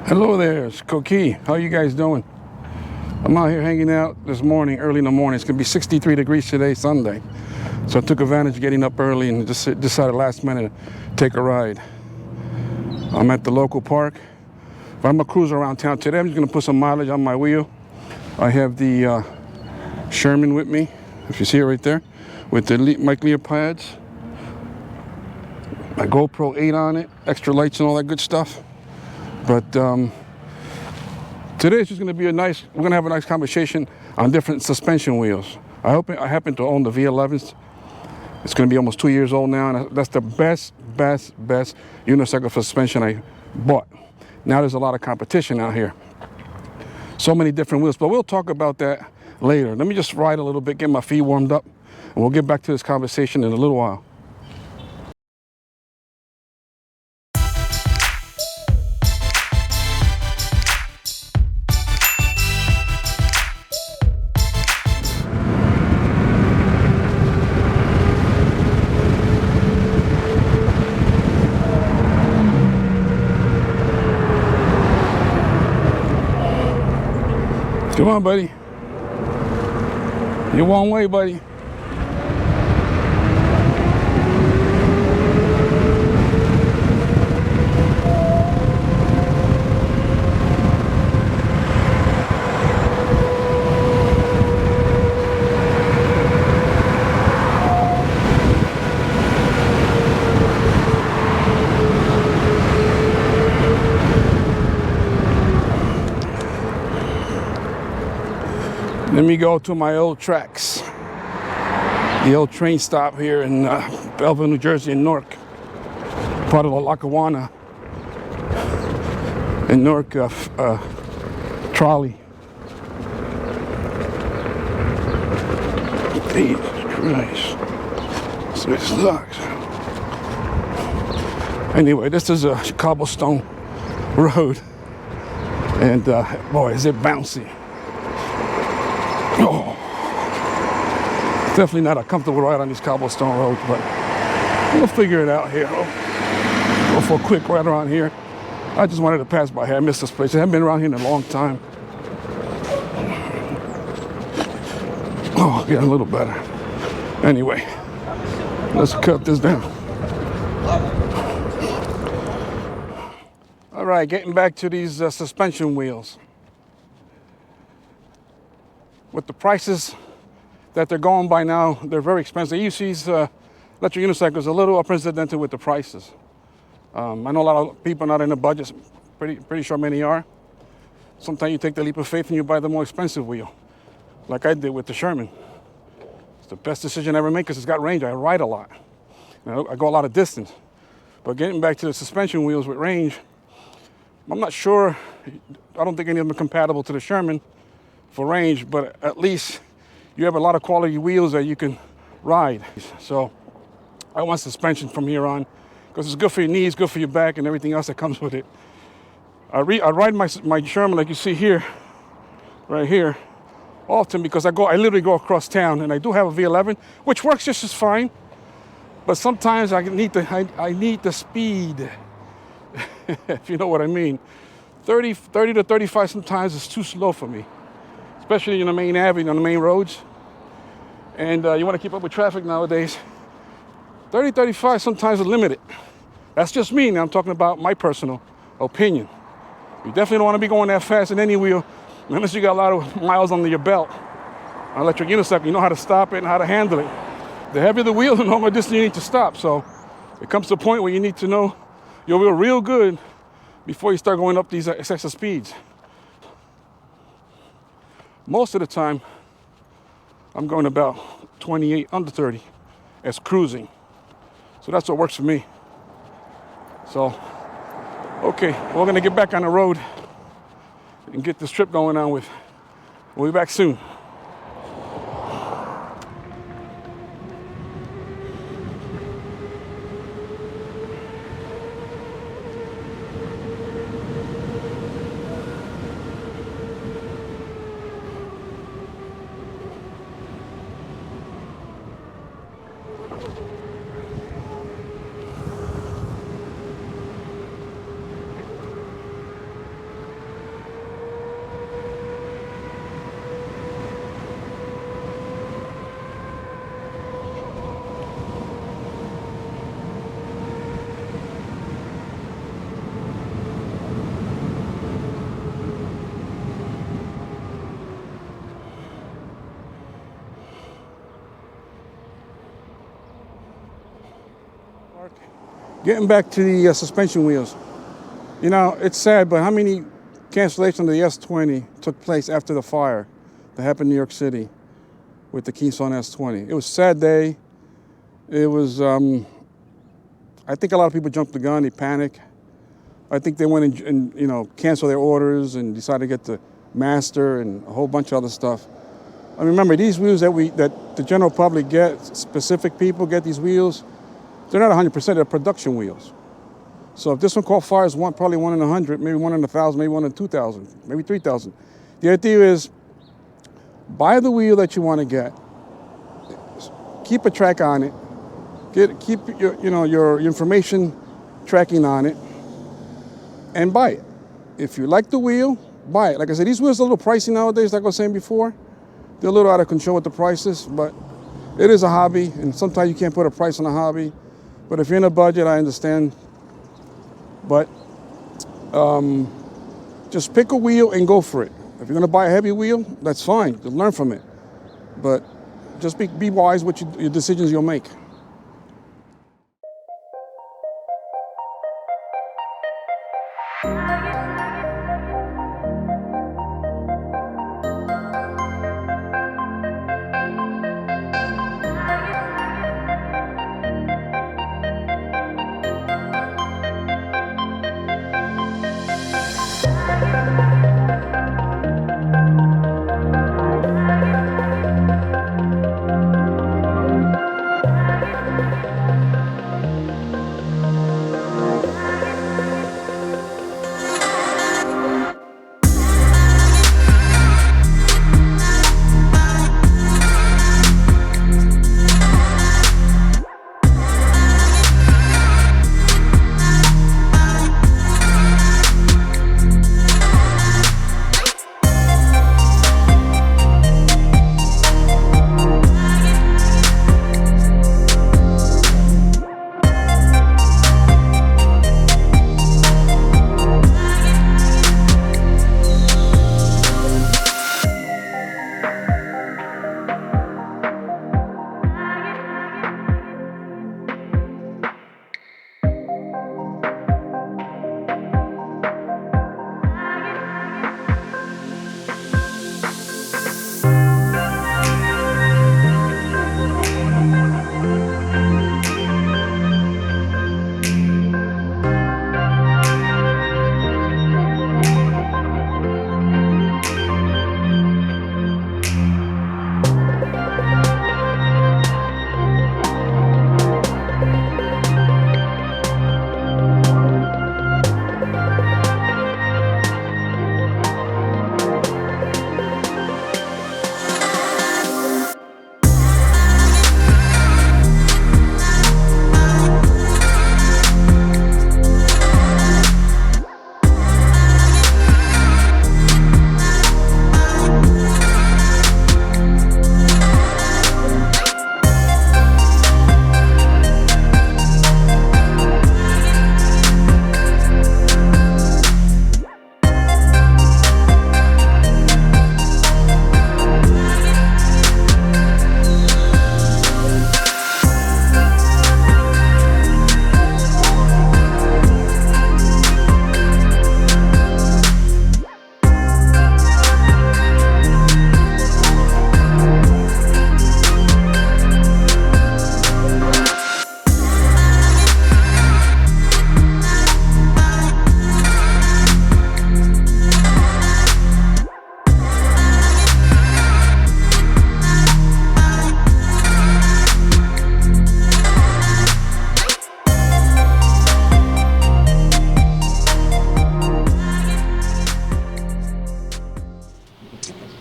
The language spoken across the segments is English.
Hello there, it's Koki. How you guys doing? I'm out here hanging out this morning, early in the morning. It's gonna be 63 degrees today, Sunday. So I took advantage of getting up early and just decided last minute to take a ride. I'm at the local park. But I'm gonna cruise around town today. I'm just gonna put some mileage on my wheel. I have the Sherman with me, if you see it right there, with the mic Lear pads. My GoPro 8 on it, extra lights and all that good stuff. But today it's just going to be we're going to have a nice conversation on different suspension wheels. I happen to own the V11s. It's going to be almost 2 years old now, and that's the best unicycle suspension I bought. Now there's a lot of competition out here. So many different wheels, but we'll talk about that later. Let me just ride a little bit, get my feet warmed up, and we'll get back to this conversation in a little while. Come on, buddy. You're one way, buddy. Let me go to my old tracks. The old train stop here in Belleville, New Jersey, in Newark. Part of the Lackawanna in Newark trolley. Jesus Christ. So it sucks. Anyway, this is a cobblestone road. And boy, is it bouncy. Oh, definitely not a comfortable ride on these cobblestone roads, but we'll figure it out here. Go for a quick ride around here. I just wanted to pass by here. I miss this place. I haven't been around here in a long time. Oh, getting a little better. Anyway, let's cut this down. All right, getting back to these suspension wheels. With the prices that they're going by now, they're very expensive. You see these electric unicycles a little unprecedented with the prices. I know a lot of people not in the budget, pretty sure many are. Sometimes you take the leap of faith and you buy the more expensive wheel, like I did with the Sherman. It's the best decision I ever made because it's got range. I ride a lot. I go a lot of distance. But getting back to the suspension wheels with range, I'm not sure. I don't think any of them are compatible to the Sherman for range, but at least you have a lot of quality wheels that you can ride. So I want suspension from here on because it's good for your knees, good for your back, and everything else that comes with it. I ride my Sherman like you see here, right here, often because I literally go across town, and I do have a V11, which works just as fine. But sometimes I need the speed, if you know what I mean. 30 to 35 sometimes is too slow for me, especially in the main avenue, on the main roads. And you want to keep up with traffic nowadays. 30, 35 sometimes is limited. That's just me. Now I'm talking about my personal opinion. You definitely don't want to be going that fast in any wheel, unless you got a lot of miles under your belt. On electric unicycle, you know how to stop it and how to handle it. The heavier the wheel, the longer distance you need to stop. So it comes to a point where you need to know your wheel real good before you start going up these excessive speeds. Most of the time, I'm going about 28 under 30 as cruising. So that's what works for me. So, okay, we're gonna get back on the road and get this trip going on with. We'll be back soon. Getting back to the suspension wheels. You know, it's sad, but how many cancellations of the S20 took place after the fire that happened in New York City with the Keystone S20? It was a sad day. It was, I think a lot of people jumped the gun, they panicked. I think they went and canceled their orders and decided to get the master and a whole bunch of other stuff. I mean, remember, these wheels that the general public gets, specific people get these wheels, they're not 100%, they're production wheels. So if this one caught fire, it's probably 1 in 100, maybe 1 in 1,000, maybe 1 in 2,000, maybe 3,000. The idea is, buy the wheel that you want to get, keep a track on it, keep your information tracking on it, and buy it. If you like the wheel, buy it. Like I said, these wheels are a little pricey nowadays, like I was saying before. They're a little out of control with the prices, but it is a hobby, and sometimes you can't put a price on a hobby. But if you're in a budget, I understand. But just pick a wheel and go for it. If you're going to buy a heavy wheel, that's fine. Just learn from it. But just be wise with your decisions you'll make.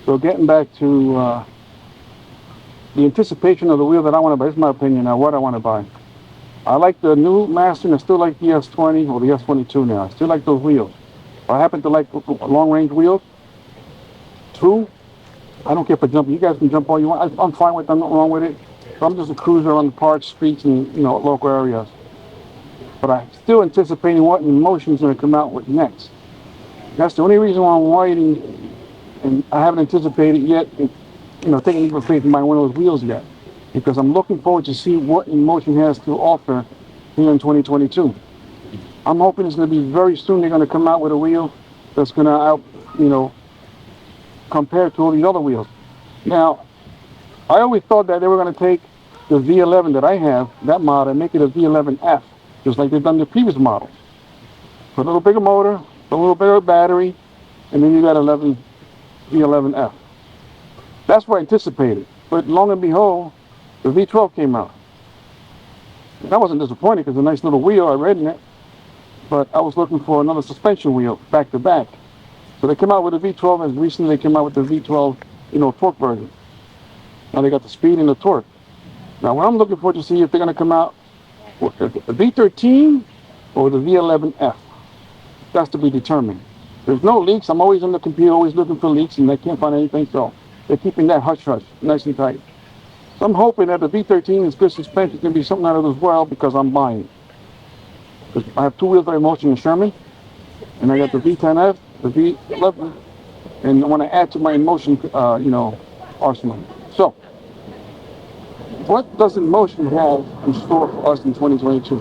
So getting back to the anticipation of the wheel that I want to buy, this is my opinion now, what I want to buy. I like the new Master, and I still like the S20 or the S22 now. I still like those wheels. I happen to like long-range wheels. Two, I don't care for jumping. You guys can jump all you want. I'm fine with them, nothing wrong with it. So I'm just a cruiser on the parks, streets, and local areas. But I'm still anticipating what Emotion's going to come out with next. That's the only reason why I'm waiting, and I haven't anticipated yet, taking even faith in buying one of those wheels yet, because I'm looking forward to see what Emotion has to offer here in 2022. I'm hoping it's going to be very soon. They're going to come out with a wheel that's going to out, compare to all these other wheels. Now, I always thought that they were going to take the V11 that I have, that model, and make it a V11F, just like they've done the previous models. Put a little bigger motor, a little bigger battery, and then you got V11F. That's what I anticipated. But long and behold, the V12 came out. And I wasn't disappointed because it's a nice little wheel, I read in it. But I was looking for another suspension wheel back to back. So they came out with the V12, and recently they came out with the V12, torque version. Now they got the speed and the torque. Now what I'm looking for to see if they're going to come out with the V13 or the V11F. That's to be determined. There's no leaks. I'm always on the computer, always looking for leaks, and they can't find anything. So they're keeping that hush-hush, nice and tight. So I'm hoping that the V13 is good suspension. It's going to be something out of this world because I'm buying it. I have 2 wheels that are motion in Sherman, and I got the V10F, the V11, and I want to add to my Motion, arsenal. So, what does Motion have in store for us in 2022?